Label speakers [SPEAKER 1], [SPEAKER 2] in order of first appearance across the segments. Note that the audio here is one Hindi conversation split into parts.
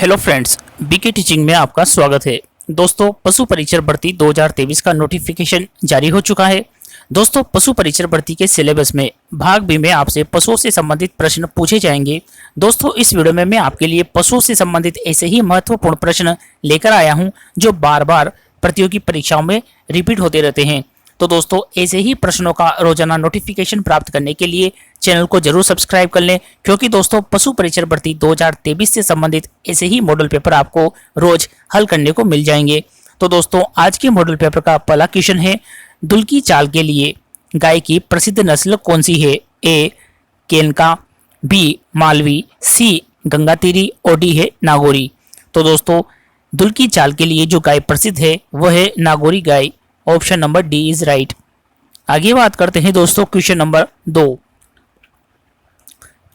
[SPEAKER 1] हेलो फ्रेंड्स, बीके टीचिंग में आपका स्वागत है। दोस्तों, पशु परिचर भर्ती 2023 का नोटिफिकेशन जारी हो चुका है। दोस्तों, पशु परिचर भर्ती के सिलेबस में भाग बी में आपसे पशुओं से संबंधित प्रश्न पूछे जाएंगे। दोस्तों, इस वीडियो में मैं आपके लिए पशुओं से संबंधित ऐसे ही महत्वपूर्ण प्रश्न लेकर आया हूं जो बार बार प्रतियोगी परीक्षाओं में रिपीट होते रहते हैं। तो दोस्तों, ऐसे ही प्रश्नों का रोजाना नोटिफिकेशन प्राप्त करने के लिए चैनल को जरूर सब्सक्राइब कर लें, क्योंकि दोस्तों पशु परिचर भर्ती 2023 से संबंधित ऐसे ही मॉडल पेपर आपको रोज हल करने को मिल जाएंगे। तो दोस्तों, आज के मॉडल पेपर का पहला क्वेश्चन है, दुल्की चाल के लिए गाय की प्रसिद्ध नस्ल कौन सी है? ए केनका, बी मालवी, सी गंगातीरी और डी है नागौरी। तो दोस्तों, दुल्की चाल के लिए जो गाय प्रसिद्ध है वह है नागौरी गाय। Option number D is right. आगे बात करते हैं दोस्तों क्वेश्चन नंबर 2।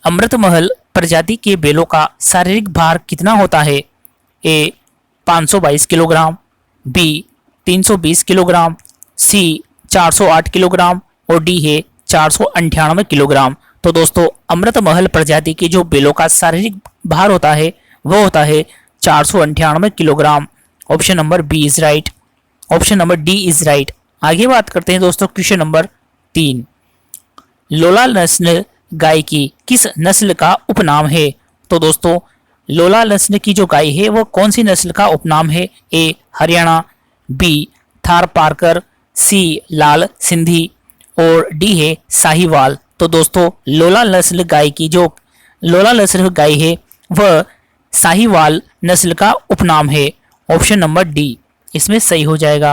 [SPEAKER 1] अमृतमहल प्रजाति के बैलों का शारीरिक भार कितना होता है? ए 522 किलोग्राम, बी 320 किलोग्राम, सी 408 किलोग्राम और डी है 498 किलोग्राम। तो दोस्तों, अमृतमहल प्रजाति के जो बैलों का शारीरिक भार होता है वो होता है 498 kilogram. Option number B is right. Option number D is right. आगे बात करते हैं दोस्तों क्वेश्चन नंबर 3। लोला नस्ल गाय की किस नस्ल का उपनाम है? तो दोस्तों, लोला नस्ल की जो गाय है वो कौन सी नस्ल का उपनाम है? ए हरियाणा, बी थार पारकर, सी लाल सिंधी और डी है साहिवाल। तो दोस्तों, लोला नस्ल गाय है वह साहिवाल नस्ल का उपनाम है। ऑप्शन नंबर डी इसमें सही हो जाएगा।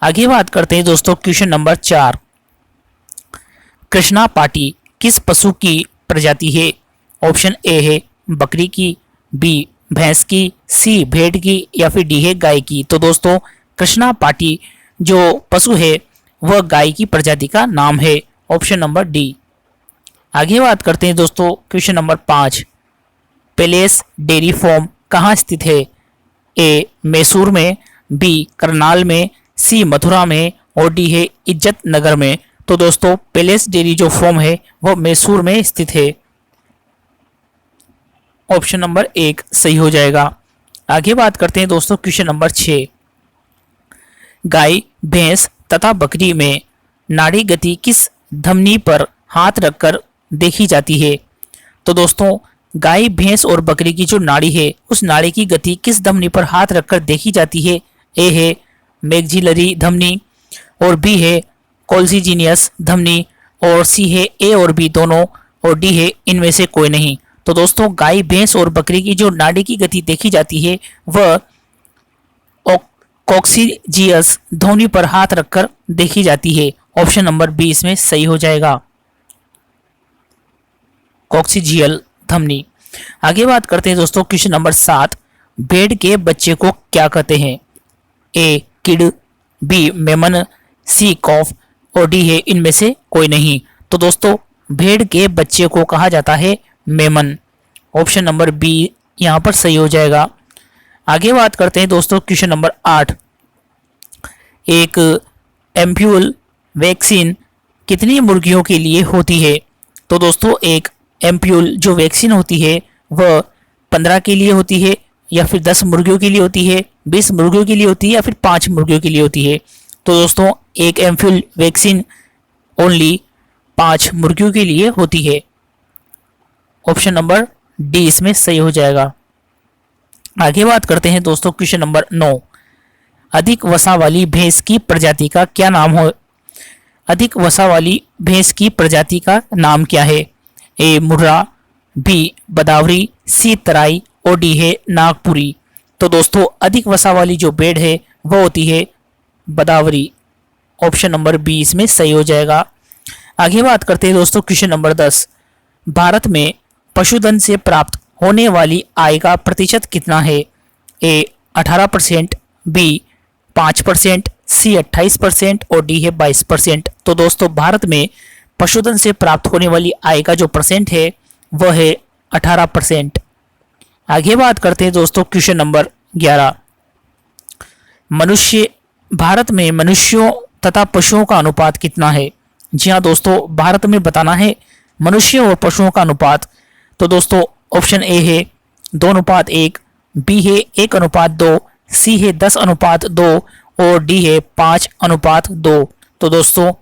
[SPEAKER 1] आगे बात करते हैं दोस्तों क्वेश्चन नंबर 4। कृष्णा पाटी किस पशु की प्रजाति है? ऑप्शन ए है बकरी की, बी भैंस की, सी भेड़ की या फिर डी है गाय की। तो दोस्तों, कृष्णा पाटी जो पशु है वह गाय की प्रजाति का नाम है। Option number D. आगे बात करते हैं दोस्तों question number 5। Palace Dairy Farm कहाँ स्थित है? ए मैसूर में, बी करनाल में, सी मथुरा में और डी है इज्जत नगर में। तो दोस्तों, पैलेस डेयरी जो फार्म है वह मैसूर में स्थित है। ऑप्शन नंबर 1 सही हो जाएगा। आगे बात करते हैं दोस्तों क्वेश्चन नंबर 6। गाय, भैंस तथा बकरी में नाड़ी गति किस धमनी पर हाथ रखकर देखी जाती है? तो दोस्तों, गाय, भैंस और बकरी की जो नाड़ी है उस नाड़ी की गति किस धमनी पर हाथ रखकर देखी जाती है? ए है मैक्सिलरी धमनी और बी है कोल्सिजीनियस धमनी और सी है ए और बी दोनों और डी है इनमें से कोई नहीं। तो दोस्तों, गाय, भैंस और बकरी की जो नाड़ी की गति देखी जाती है वह कोक्सीजियस धमनी पर हाथ रखकर देखी जाती है। ऑप्शन नंबर बी इसमें सही हो जाएगा, कोक्सीजियल धमनी। आगे बात करते हैं दोस्तों क्वेश्चन नंबर 7। भेड़ के बच्चे को क्या कहते हैं? ए किड, बी मेमन, सी कॉफ और डी है इनमें से कोई नहीं। तो दोस्तों, भेड़ के बच्चे को कहा जाता है मेमन। ऑप्शन नंबर बी यहाँ पर सही हो जाएगा। आगे बात करते हैं दोस्तों क्वेश्चन नंबर 8। एक एम्प्यूल वैक्सीन कितनी मुर्गियों के लिए होती है? तो दोस्तों, एक एम्प्यूल जो वैक्सीन होती है वह 15 के लिए होती है या फिर 10 मुर्गियों के लिए होती है, 20 मुर्गियों के लिए होती है या फिर 5 मुर्गियों के लिए होती है। तो दोस्तों, एक एम्प्यूल वैक्सीन ओनली 5 मुर्गियों के लिए होती है। ऑप्शन नंबर डी इसमें सही हो जाएगा। आगे बात करते हैं दोस्तों क्वेश्चन नंबर 9। अधिक वसा वाली भैंस की प्रजाति का क्या नाम हो? अधिक वसा वाली भैंस की प्रजाति का नाम क्या है? ए मुर्रा, बी बदावरी, सी तराई और डी है नागपुरी। तो दोस्तों, अधिक वसा वाली जो भेड़ है वो होती है बदावरी। ऑप्शन नंबर बी इसमें सही हो जाएगा। आगे बात करते हैं दोस्तों क्वेश्चन नंबर 10। भारत में पशुधन से प्राप्त होने वाली आय का प्रतिशत कितना है? ए 18%, बी 5%, सी 28% और डी है 22%। तो दोस्तों, भारत में पशुधन से प्राप्त होने वाली आय का जो परसेंट है वह है 18%। आगे बात करते हैं दोस्तों क्वेश्चन नंबर 11। भारत में मनुष्यों तथा पशुओं का अनुपात कितना है? जी हाँ दोस्तों, भारत में बताना है मनुष्यों और पशुओं का अनुपात। तो दोस्तों, ऑप्शन ए है 2:1, बी है 1:2, सी है 10:2 और डी है 5:2। तो दोस्तों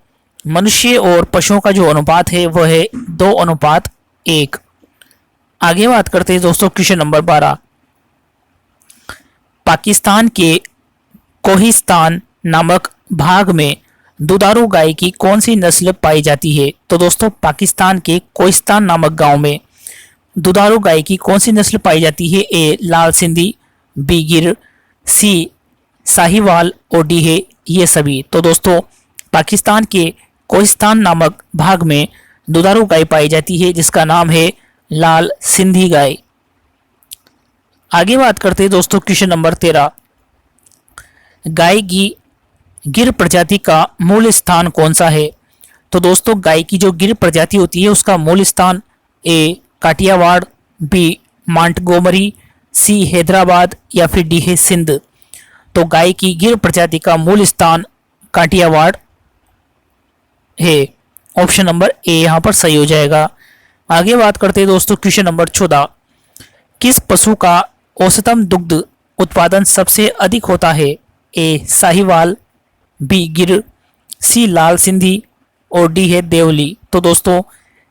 [SPEAKER 1] मनुष्य और पशुओं का जो अनुपात है वह है 2:1। आगे बात करते हैं दोस्तों क्वेश्चन नंबर 12। पाकिस्तान के कोहिस्तान नामक भाग में दुधारू गाय की कौन सी नस्ल पाई जाती है? तो दोस्तों पाकिस्तान के कोहिस्तान नामक गांव में दुधारू गाय की कौन सी नस्ल पाई जाती है? ए लाल सिंधी, बी गिर, सी साहिवाल और डी है ये सभी। तो दोस्तों पाकिस्तान के कोहिस्तान नामक भाग में दुधारू गाय पाई जाती है जिसका नाम है लाल सिंधी गाय। आगे बात करते हैं दोस्तों क्वेश्चन नंबर 13। गाय की गिर प्रजाति का मूल स्थान कौन सा है? तो दोस्तों गाय की जो गिर प्रजाति होती है उसका मूल स्थान ए काठियावाड़, बी मांटगोमरी, सी हैदराबाद या फिर डी है सिंध। तो गाय की गिर प्रजाति का मूल स्थान काठियावाड़ है। ऑप्शन नंबर ए यहाँ पर सही हो जाएगा। आगे बात करते हैं दोस्तों क्वेश्चन नंबर 14। किस पशु का औसतम दुग्ध उत्पादन सबसे अधिक होता है? ए साहिवाल, बी गिर, सी लाल सिंधी और डी है देवली। तो दोस्तों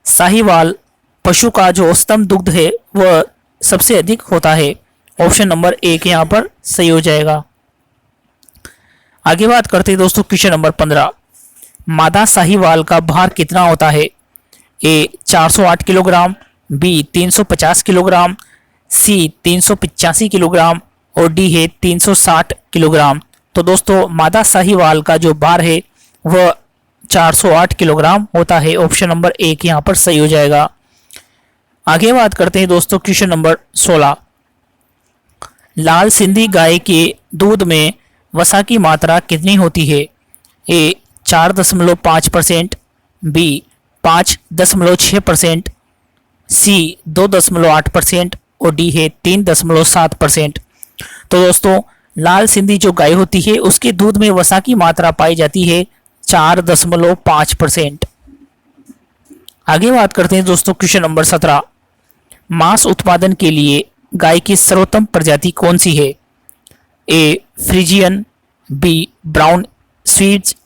[SPEAKER 1] साहिवाल पशु का जो औसतम दुग्ध है वह सबसे अधिक होता है। ऑप्शन नंबर एक यहाँ पर सही हो जाएगा। आगे बात करते हैं दोस्तों क्वेश्चन नंबर 15। मादा साहिवाल का भार कितना होता है? ए 408 किलोग्राम, बी 350 किलोग्राम, सी 385 किलोग्राम और डी है 360 किलोग्राम। तो दोस्तों मादा साहिवाल का जो भार है वह 408 किलोग्राम होता है। ऑप्शन नंबर एक यहाँ पर सही हो जाएगा। आगे बात करते हैं दोस्तों क्वेश्चन नंबर 16। लाल सिंधी गाय के दूध में वसा की मात्रा कितनी होती है? ए 4.5%, बी 5.6%, सी 2.8% और डी है 3.7%। तो दोस्तों लाल सिंधी जो गाय होती है उसके दूध में वसा की मात्रा पाई जाती है 4.5%। आगे बात करते हैं दोस्तों क्वेश्चन नंबर 17। मांस उत्पादन के लिए गाय की सर्वोत्तम प्रजाति कौन सी है? ए फ्रीजियन, बी ब्राउन स्वीट्स,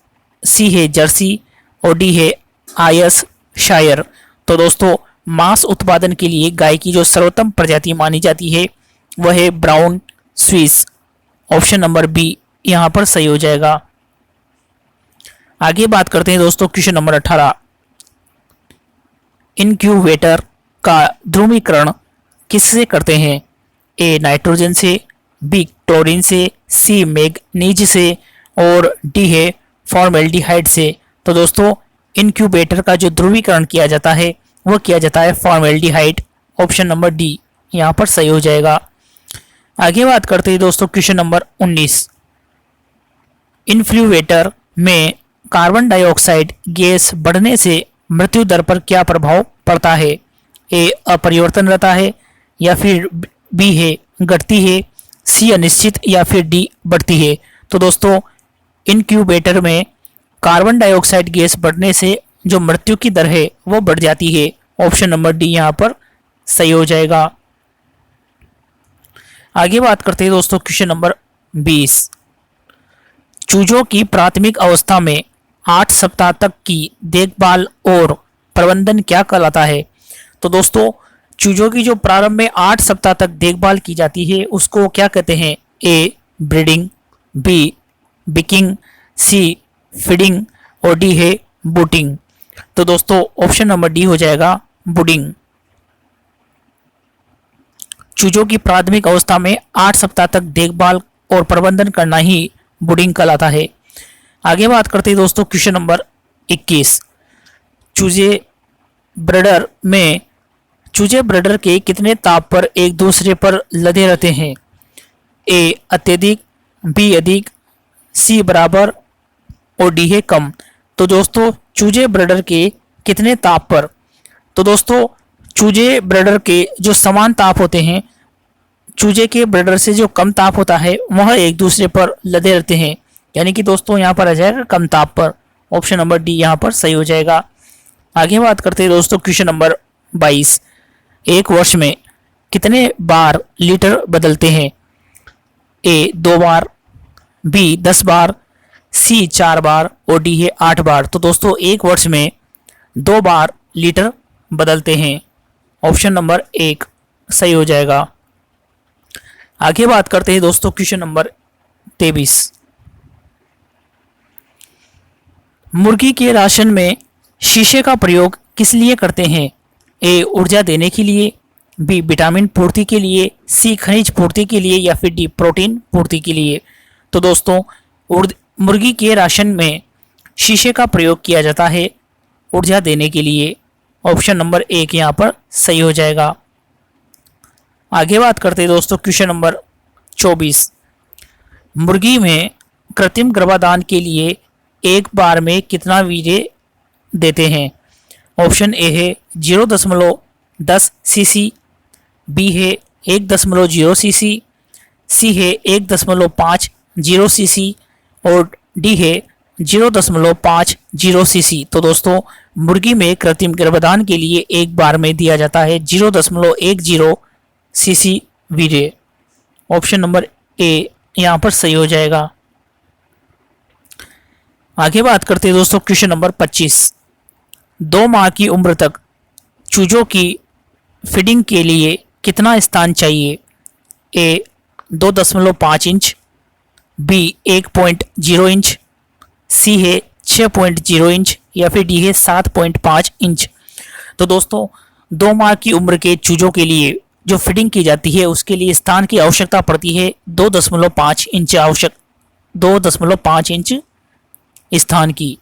[SPEAKER 1] सी है जर्सी और डी है आयस शायर। तो दोस्तों मांस उत्पादन के लिए गाय की जो सर्वोत्तम प्रजाति मानी जाती है वह है Brown Swiss. Option number B यहाँ पर सही हो जाएगा। आगे बात करते हैं दोस्तों क्वेश्चन नंबर 18। इनक्यूबेटर का ध्रुवीकरण किससे करते हैं? ए नाइट्रोजन से, बी क्लोरीन से, सी मैग्नीज से और डी है फॉर्मेल्डिहाइड से। तो दोस्तों इनक्यूबेटर का जो ध्रुवीकरण किया जाता है वह किया जाता है फॉर्मेल्डिहाइड। ऑप्शन नंबर डी यहाँ पर सही हो जाएगा। आगे बात करते हैं दोस्तों क्वेश्चन नंबर 19। इन्फ्लूवेटर में कार्बन डाइऑक्साइड गैस बढ़ने से मृत्यु दर पर क्या प्रभाव पड़ता है? ए अपरिवर्तन रहता है या फिर बी है घटती है, सी अनिश्चित या फिर डी बढ़ती है। तो दोस्तों इनक्यूबेटर में कार्बन डाइऑक्साइड गैस बढ़ने से जो मृत्यु की दर है वो बढ़ जाती है। ऑप्शन नंबर डी यहाँ पर सही हो जाएगा। आगे बात करते हैं दोस्तों क्वेश्चन नंबर 20। चूजों की प्राथमिक अवस्था में 8 सप्ताह तक की देखभाल और प्रबंधन क्या कहलाता है? तो दोस्तों चूजों की जो प्रारंभ में 8 सप्ताह तक देखभाल की जाती है उसको क्या कहते हैं? ए ब्रीडिंग, बी बिकिंग, सी फीडिंग और डी है बूटिंग। तो दोस्तों ऑप्शन नंबर डी हो जाएगा बूडिंग। चूजों की प्राथमिक अवस्था में 8 सप्ताह तक देखभाल और प्रबंधन करना ही बूडिंग कहलाता है। आगे बात करते हैं दोस्तों क्वेश्चन नंबर 21। चूजे ब्रडर के कितने ताप पर एक दूसरे पर लदे रहते हैं? ए अत्यधिक, बी अधिक, सी बराबर और डी है कम। तो दोस्तों चूजे ब्रडर के कितने ताप पर? तो दोस्तों चूजे ब्रडर के जो समान ताप होते हैं, चूजे के ब्रडर से जो कम ताप होता है वह एक दूसरे पर लदे रहते हैं, यानी कि दोस्तों यहाँ पर आ जाएगा कम ताप पर। ऑप्शन नंबर डी यहाँ पर सही हो जाएगा। आगे बात करते हैं दोस्तों क्वेश्चन नंबर 22। एक वर्ष में कितने बार लीटर बदलते हैं? ए 2 बार, बी 10 बार, सी 4 बार और डी है 8 बार। तो दोस्तों एक वर्ष में 2 बार लीटर बदलते हैं। ऑप्शन नंबर 1 सही हो जाएगा। आगे बात करते हैं दोस्तों क्वेश्चन नंबर 23। मुर्गी के राशन में शीशे का प्रयोग किस लिए करते हैं? ए ऊर्जा देने के लिए, बी विटामिन पूर्ति के लिए, सी खनिज पूर्ति के लिए या फिर डी प्रोटीन पूर्ति के लिए। तो दोस्तों मुर्गी के राशन में शीशे का प्रयोग किया जाता है ऊर्जा देने के लिए। ऑप्शन नंबर 1 यहाँ पर सही हो जाएगा। आगे बात करते हैं दोस्तों क्वेश्चन नंबर 24। मुर्गी में कृत्रिम गर्भाधान के लिए एक बार में कितना वीर्य देते हैं? ऑप्शन ए है 0.10 सीसी, बी है 1.0 सीसी, सी है 1.50 सीसी और डी है 0.50 सीसी। तो दोस्तों मुर्गी में कृत्रिम गर्भाधान के लिए एक बार में दिया जाता है 0.10 सीसी वीर्य। ऑप्शन नंबर ए यहाँ पर सही हो जाएगा। आगे बात करते हैं दोस्तों क्वेश्चन नंबर 25। 2 माह की उम्र तक चूजों की फीडिंग के लिए कितना स्थान चाहिए? ए 2.5 इंच, बी 1.0 इंच, सी है 6.0 इंच या फिर डी है 7.5 इंच। तो दोस्तों 2 माह की उम्र के चूजों के लिए जो फीडिंग की जाती है उसके लिए स्थान की आवश्यकता पड़ती है 2.5 इंच स्थान की।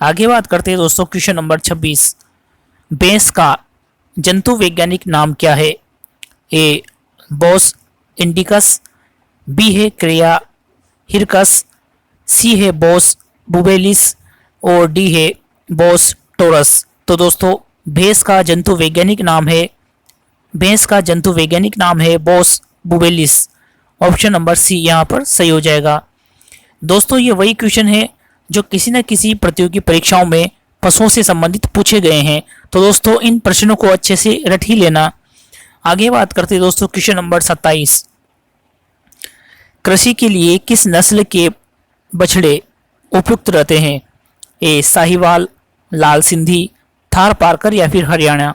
[SPEAKER 1] आगे बात करते हैं दोस्तों क्वेश्चन नंबर 26। भैंस का जंतु वैज्ञानिक नाम क्या है? ए बोस इंडिकस, बी है क्रिया हिरकस, सी है बोस बुबेलिस और डी है बोस टोरस। तो दोस्तों भैंस का जंतु वैज्ञानिक नाम है बोस बुबेलिस। ऑप्शन नंबर सी यहाँ पर सही हो जाएगा। दोस्तों ये वही क्वेश्चन है जो किसी न किसी प्रतियोगी परीक्षाओं में पशुओं से संबंधित पूछे गए हैं। तो दोस्तों इन प्रश्नों को अच्छे से रट ही लेना। आगे बात करते हैं दोस्तों क्वेश्चन नंबर 27। कृषि के लिए किस नस्ल के बछड़े उपयुक्त रहते हैं? ए साहिवाल, लाल सिंधी, थार पारकर या फिर हरियाणा।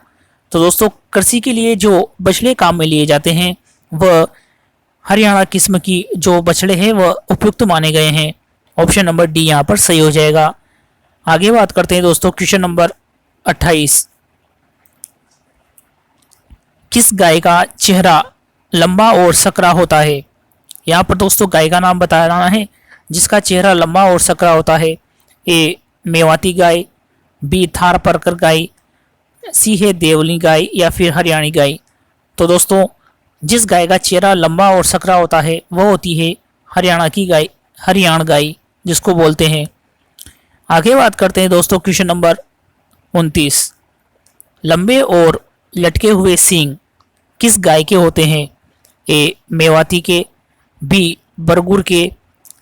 [SPEAKER 1] तो दोस्तों कृषि के लिए जो बछड़े काम में लिए जाते हैं वह हरियाणा किस्म की जो बछड़े हैं वह उपयुक्त माने गए हैं। ऑप्शन नंबर डी यहाँ पर सही हो जाएगा। आगे बात करते हैं दोस्तों क्वेश्चन नंबर 28। किस गाय का चेहरा लंबा और सकरा होता है? यहाँ पर दोस्तों गाय का नाम बताना है जिसका चेहरा लंबा और सकरा होता है। ए मेवाती गाय, बी थार परकर गाय, सी है देवली गाय या फिर हरियाणी गाय। तो दोस्तों जिस गाय का चेहरा लंबा और सकरा होता है वह होती है हरियाणा की गाय, हरियाण गाय जिसको बोलते हैं। आगे बात करते हैं दोस्तों क्वेश्चन नंबर 29। लंबे और लटके हुए सींग किस गाय के होते हैं? ए मेवाती के, बी बरगुर के,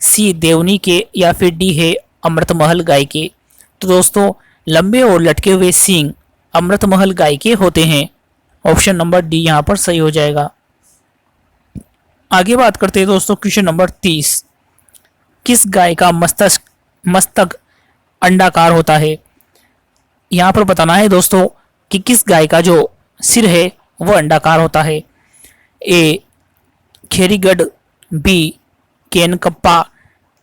[SPEAKER 1] सी देवनी के या फिर डी है अमृतमहल गाय के। तो दोस्तों लंबे और लटके हुए सींग अमृतमहल गाय के होते हैं। ऑप्शन नंबर डी यहाँ पर सही हो जाएगा। आगे बात करते हैं दोस्तों क्वेश्चन नंबर 30। किस गाय का मस्तक अंडाकार होता है? यहाँ पर बताना है दोस्तों कि किस गाय का जो सिर है वह अंडाकार होता है। ए खेरीगढ़, बी केनकप्पा,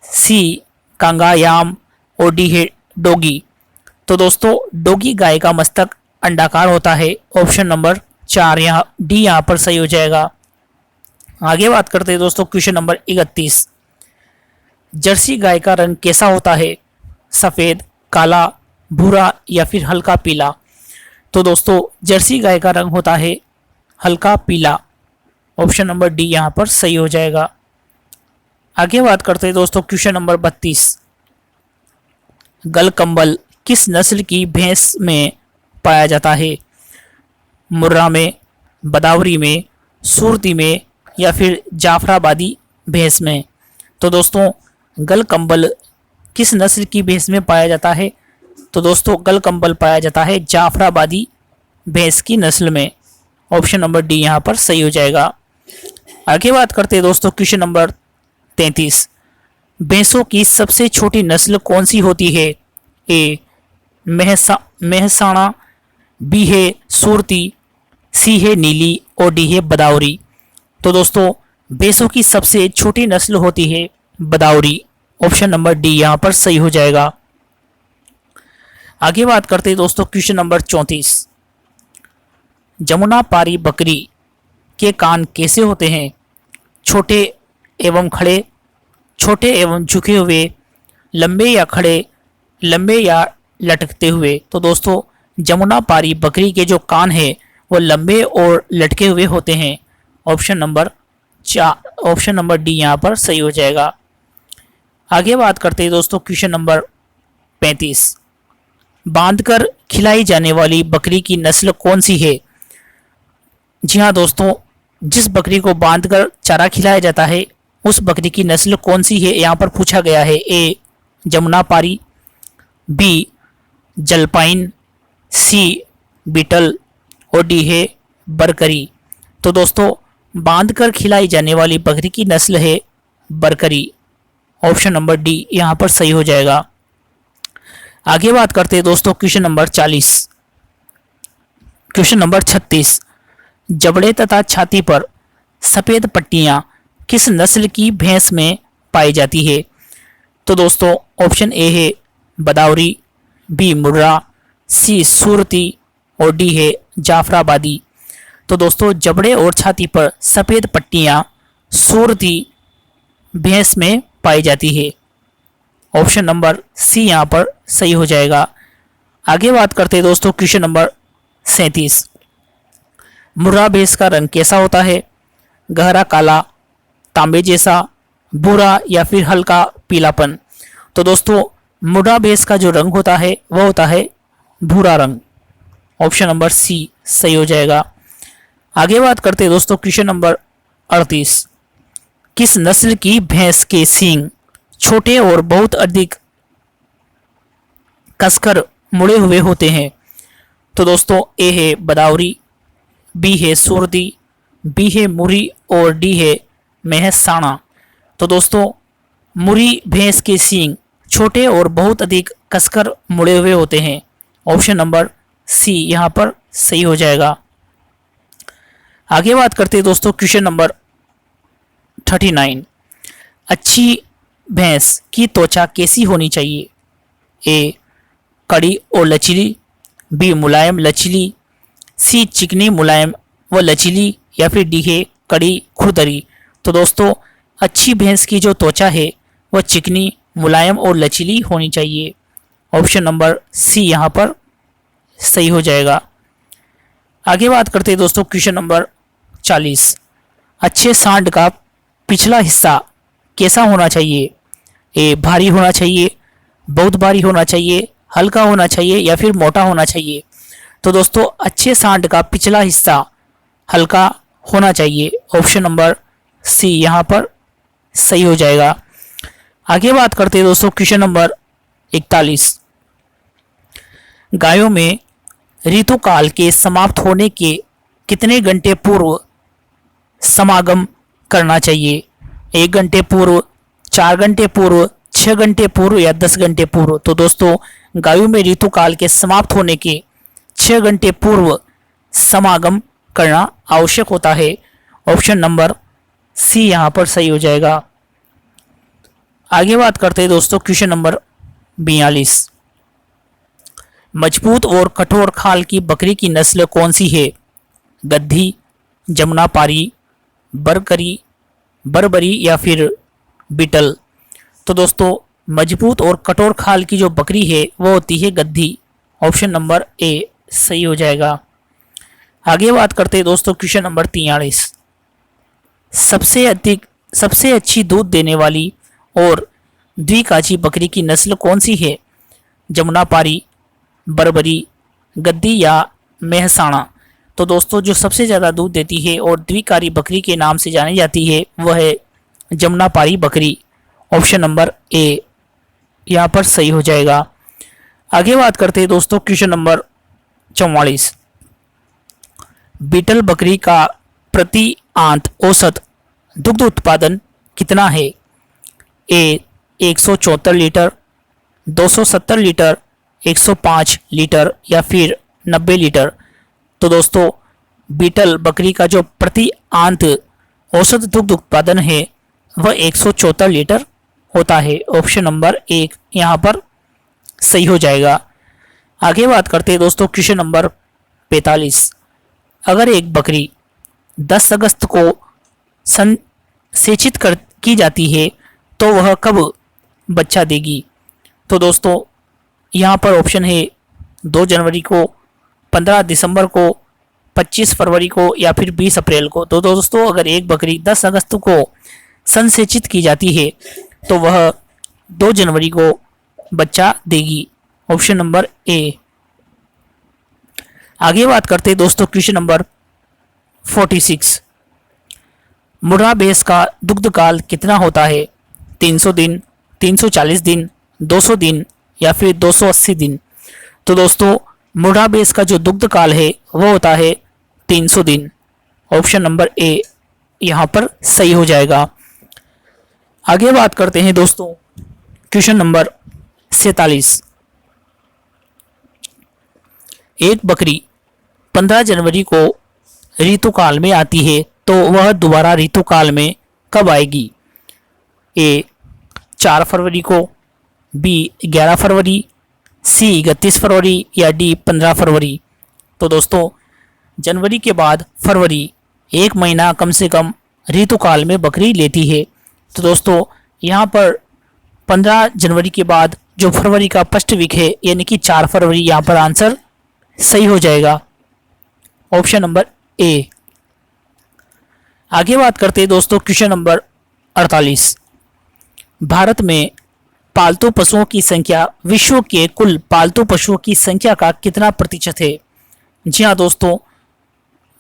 [SPEAKER 1] सी कांगायाम और डी है डोगी। तो दोस्तों डोगी गाय का मस्तक अंडाकार होता है। ऑप्शन नंबर 4 यहाँ डी यहाँ पर सही हो जाएगा। आगे बात करते हैं दोस्तों क्वेश्चन नंबर 31। जर्सी गाय का रंग कैसा होता है? सफ़ेद, काला, भूरा या फिर हल्का पीला। तो दोस्तों जर्सी गाय का रंग होता है हल्का पीला। ऑप्शन नंबर डी यहाँ पर सही हो जाएगा। आगे बात करते हैं दोस्तों क्वेश्चन नंबर 32। गलकंबल किस नस्ल की भैंस में पाया जाता है? मुर्रा में, बदावरी में, सूरती में या फिर जाफराबादी भैंस में। तो दोस्तों गलकंबल किस नस्ल की भैंस में पाया जाता है? तो दोस्तों गलकंबल पाया जाता है जाफराबादी भैंस की नस्ल में। ऑप्शन नंबर डी यहाँ पर सही हो जाएगा। आगे बात करते हैं दोस्तों क्वेश्चन नंबर 33। भैंसों की सबसे छोटी नस्ल कौन सी होती है? ए मेहसाणा, बी है सूरती, सी है नीली और डी है बदावरी। तो दोस्तों भैंसों की सबसे छोटी नस्ल होती है बदावरी। ऑप्शन नंबर डी यहाँ पर सही हो जाएगा। आगे बात करते हैं दोस्तों क्वेश्चन नंबर 34। जमुना पारी बकरी के कान कैसे होते हैं? छोटे एवं खड़े, छोटे एवं झुके हुए, लंबे या खड़े, लंबे या लटकते हुए। तो दोस्तों जमुना पारी बकरी के जो कान है वो लंबे और लटके हुए होते हैं। ऑप्शन नंबर डी यहाँ पर सही हो जाएगा। आगे बात करते हैं दोस्तों क्वेश्चन नंबर 35। बांधकर खिलाई जाने वाली बकरी की नस्ल कौन सी है? जी हाँ दोस्तों, जिस बकरी को बांधकर चारा खिलाया जाता है उस बकरी की नस्ल कौन सी है यहाँ पर पूछा गया है। ए जमुना पारी, बी जलपाइन, सी बीटल और डी है बरकरी। तो दोस्तों बांधकर खिलाई जाने वाली बकरी की नस्ल है बरकरी। ऑप्शन नंबर डी यहाँ पर सही हो जाएगा। आगे बात करते हैं दोस्तों क्वेश्चन नंबर 40। Question number 36। जबड़े तथा छाती पर सफेद पट्टियां किस नस्ल की भैंस में पाई जाती है? तो दोस्तों ऑप्शन ए है बदावरी, बी मुर्रा, सी सूरती और डी है जाफराबादी। तो दोस्तों जबड़े और छाती पर सफेद पट्टियां सूरती भैंस में पाई जाती है। ऑप्शन नंबर सी यहाँ पर सही हो जाएगा। आगे बात करते हैं दोस्तों क्वेश्चन नंबर 37। मुर्रा भैंस का रंग कैसा होता है? गहरा काला, तांबे जैसा, भूरा या फिर हल्का पीलापन। तो दोस्तों मुर्रा भैंस का जो रंग होता है वह होता है भूरा रंग। ऑप्शन नंबर सी सही हो जाएगा। आगे बात करते हैं दोस्तों क्वेश्चन नंबर 38। किस नस्ल की भैंस के सींग छोटे और बहुत अधिक कसकर मुड़े हुए होते हैं? तो दोस्तों ए है बदावरी, बी है सूरती, बी है मुरी और डी है मेहसाणा। तो दोस्तों मुरी भैंस के सींग छोटे और बहुत अधिक कसकर मुड़े हुए होते हैं। ऑप्शन नंबर सी यहाँ पर सही हो जाएगा। आगे बात करते हैं दोस्तों क्वेश्चन नंबर 39। अच्छी भैंस की त्वचा कैसी होनी चाहिए? ए कड़ी और लचीली, बी मुलायम लचीली, सी चिकनी मुलायम व लचीली या फिर डी है कड़ी खुरदरी। तो दोस्तों अच्छी भैंस की जो त्वचा है वह चिकनी, मुलायम और लचीली होनी चाहिए। ऑप्शन नंबर सी यहाँ पर सही हो जाएगा। आगे बात करते हैं दोस्तों क्वेश्चन नंबर 40। अच्छे सांड का पिछला हिस्सा कैसा होना चाहिए? ए भारी होना चाहिए, बहुत भारी होना चाहिए, हल्का होना चाहिए या फिर मोटा होना चाहिए। तो दोस्तों अच्छे सांड का पिछला हिस्सा हल्का होना चाहिए। ऑप्शन नंबर सी यहाँ पर सही हो जाएगा। आगे बात करते हैं दोस्तों क्वेश्चन नंबर 41। गायों में ऋतुकाल के समाप्त होने के कितने घंटे पूर्व समागम करना चाहिए? 1 घंटे पूर्व, 4 घंटे पूर्व, 6 घंटे पूर्व या 10 घंटे पूर्व। तो दोस्तों गायों में ऋतुकाल के समाप्त होने के 6 घंटे पूर्व समागम करना आवश्यक होता है। ऑप्शन नंबर सी यहाँ पर सही हो जाएगा। आगे बात करते हैं दोस्तों क्वेश्चन नंबर 42। मजबूत और कठोर खाल की बकरी की नस्ल कौन सी है? गद्दी, जमुनापारी, बरबरी या फिर बीटल। तो दोस्तों मजबूत और कठोर खाल की जो बकरी है वो होती है गद्दी। ऑप्शन नंबर ए सही हो जाएगा। आगे बात करते हैं दोस्तों क्वेश्चन नंबर 43। सबसे अच्छी दूध देने वाली और द्विकाची बकरी की नस्ल कौन सी है? जमुनापारी, बरबरी, गद्दी या मेहसाणा। तो दोस्तों जो सबसे ज़्यादा दूध देती है और द्विकारी बकरी के नाम से जानी जाती है वह है जमुनापारी बकरी। ऑप्शन नंबर ए यहाँ पर सही हो जाएगा। आगे बात करते हैं दोस्तों क्वेश्चन नंबर 44। बीटल बकरी का प्रति आंत औसत दुग्ध उत्पादन कितना है? ए 174 लीटर, 270 लीटर, 105 लीटर या फिर 90 लीटर। तो दोस्तों बीटल बकरी का जो प्रति आंत औसत दुग्ध उत्पादन है वह 174 लीटर होता है। ऑप्शन नंबर 1 यहाँ पर सही हो जाएगा। आगे बात करते हैं दोस्तों क्वेश्चन नंबर 45। अगर एक बकरी 10 अगस्त को संसेचित की जाती है तो वह कब बच्चा देगी? तो दोस्तों यहाँ पर ऑप्शन है 2 जनवरी को, 15 दिसंबर को, 25 फरवरी को या फिर 20 अप्रैल को। तो दोस्तों अगर एक बकरी 10 अगस्त को संसेचित की जाती है तो वह 2 जनवरी को बच्चा देगी। Option number A. आगे बात करते हैं दोस्तों क्वेश्चन नंबर 46। मुर्रा भैंस का दुग्ध काल कितना होता है? 300 दिन, 340 दिन, 200 दिन या फिर 280 दिन। तो दोस्तों मुर्रा भैंस का जो दुग्ध काल है वो होता है 300 दिन। ऑप्शन नंबर ए यहाँ पर सही हो जाएगा। आगे बात करते हैं दोस्तों क्वेश्चन नंबर 47। एक बकरी 15 जनवरी को ऋतुकाल में आती है तो वह दोबारा ऋतुकाल में कब आएगी? ए 4 फरवरी को, बी 11 फरवरी, सी 31 फरवरी या डी 15 फरवरी। तो दोस्तों जनवरी के बाद फरवरी 1 महीना कम से कम ऋतुकाल में बकरी लेती है। तो दोस्तों यहाँ पर 15 जनवरी के बाद जो फरवरी का फर्स्ट वीक है यानी कि 4 फरवरी यहाँ पर आंसर सही हो जाएगा। Option number A. आगे बात करते हैं दोस्तों क्वेश्चन नंबर 48। भारत में पालतू पशुओं की संख्या विश्व के कुल पालतू पशुओं की संख्या का कितना प्रतिशत है? जी हाँ दोस्तों,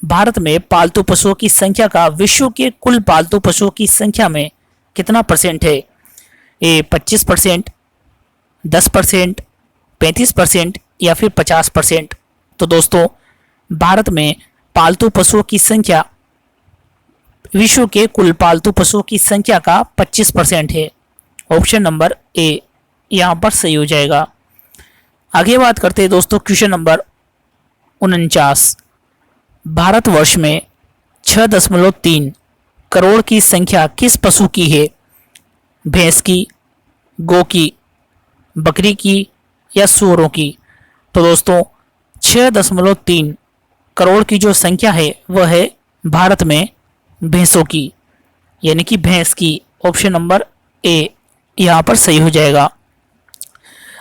[SPEAKER 1] भारत में पालतू पशुओं की संख्या का विश्व के कुल पालतू पशुओं की संख्या में कितना परसेंट है? ए 25%, 10%, 35% या फिर 50%। तो दोस्तों भारत में पालतू पशुओं की संख्या विश्व के कुल पालतू पशुओं की संख्या का 25% है। ऑप्शन नंबर ए यहाँ पर सही हो जाएगा। आगे बात करते हैं दोस्तों क्वेश्चन नंबर 49। भारतवर्ष में 6.3 करोड़ की संख्या किस पशु की है? भैंस की, गौ की, बकरी की या सूअरों की? तो दोस्तों 6.3 करोड़ की जो संख्या है वह है भारत में भैंसों की यानी कि भैंस की। ऑप्शन नंबर ए यहाँ पर सही हो जाएगा।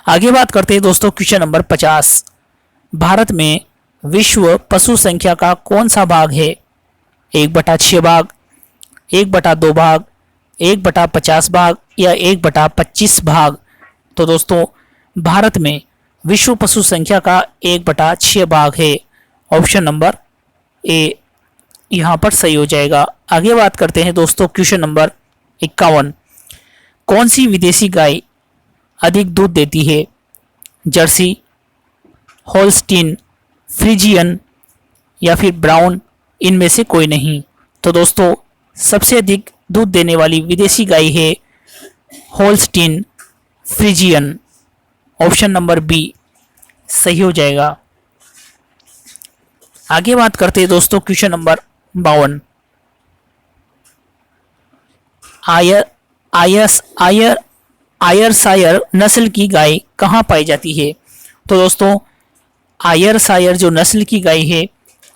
[SPEAKER 1] आगे बात करते हैं दोस्तों क्वेश्चन नंबर 50। भारत में विश्व पशु संख्या का कौन सा भाग है? 1/6 भाग, 1/2 भाग, 1/50 भाग या 1/25 भाग? तो दोस्तों भारत में विश्व पशु संख्या का 1/6 भाग है। ऑप्शन नंबर ए यहाँ पर सही हो जाएगा। आगे बात करते हैं दोस्तों क्वेश्चन नंबर 51। कौन सी विदेशी गाय अधिक दूध देती है? जर्सी, होल्स्टीन, फ्रीजियन या फिर ब्राउन, इनमें से कोई नहीं। तो दोस्तों सबसे अधिक दूध देने वाली विदेशी गाय है Holstein Friesian. Option number B सही हो जाएगा। आगे बात करते हैं दोस्तों क्वेश्चन नंबर 52। आयरशायर नस्ल की गाय कहाँ पाई जाती है? तो दोस्तों आयरशायर जो नस्ल की गाय है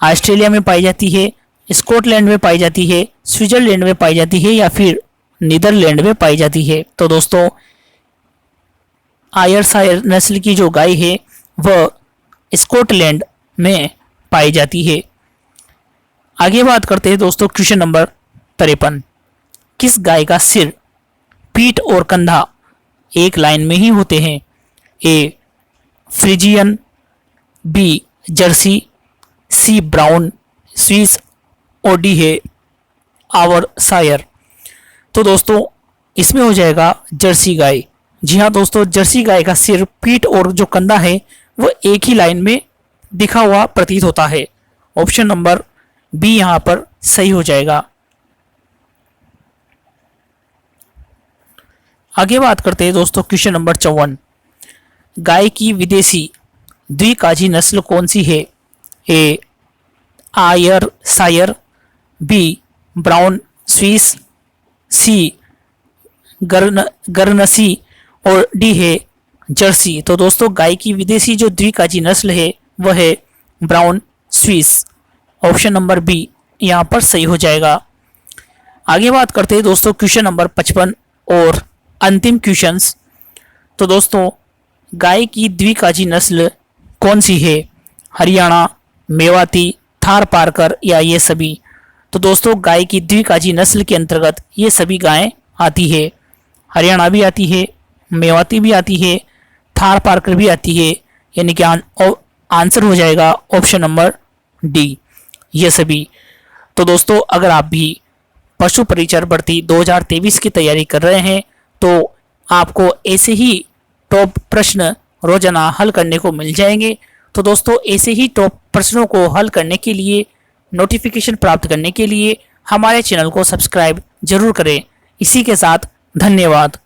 [SPEAKER 1] ऑस्ट्रेलिया में पाई जाती है, स्कॉटलैंड में पाई जाती है, स्विट्जरलैंड में पाई जाती है या फिर नीदरलैंड में पाई जाती है। तो दोस्तों आयरशायर नस्ल की जो गाय है वह स्कॉटलैंड में पाई जाती है। आगे बात करते हैं दोस्तों क्वेश्चन नंबर 53। किस गाय का सिर, पीठ और कंधा एक लाइन में ही होते हैं? ए फ्रीजियन, बी जर्सी, सी ब्राउन, स्विस और डी है आयरशायर। तो दोस्तों इसमें हो जाएगा जर्सी गाय। जी हाँ दोस्तों, जर्सी गाय का सिर, पीठ और जो कंधा है वो एक ही लाइन में दिखा हुआ प्रतीत होता है। ऑप्शन नंबर बी यहाँ पर सही हो जाएगा। आगे बात करते हैं दोस्तों क्वेश्चन नंबर 54। गाय की विदेशी द्विकाजी नस्ल कौन सी है? ए आयर सायर, बी ब्राउन स्विस, सी गरनसी और डी है जर्सी। तो दोस्तों गाय की विदेशी जो द्विकाजी नस्ल है वह है Brown Swiss. Option number B यहाँ पर सही हो जाएगा। आगे बात करते हैं दोस्तों क्वेश्चन नंबर 55 और अंतिम क्वेश्चंस। तो दोस्तों गाय की द्विकाजी नस्ल कौन सी है? हरियाणा, मेवाती, थार पारकर या ये सभी? तो दोस्तों गाय की द्विकाजी नस्ल के अंतर्गत ये सभी गायें आती है। हरियाणा भी आती है, मेवाती भी आती है, थार पारकर भी आती है, यानी कि आंसर हो जाएगा ऑप्शन नंबर डी, ये सभी। तो दोस्तों अगर आप भी पशु परिचर भर्ती 2023 की तैयारी कर रहे हैं तो आपको ऐसे ही टॉप प्रश्न रोजाना हल करने को मिल जाएंगे। तो दोस्तों ऐसे ही टॉप प्रश्नों को हल करने के लिए, नोटिफिकेशन प्राप्त करने के लिए हमारे चैनल को सब्सक्राइब जरूर करें। इसी के साथ धन्यवाद।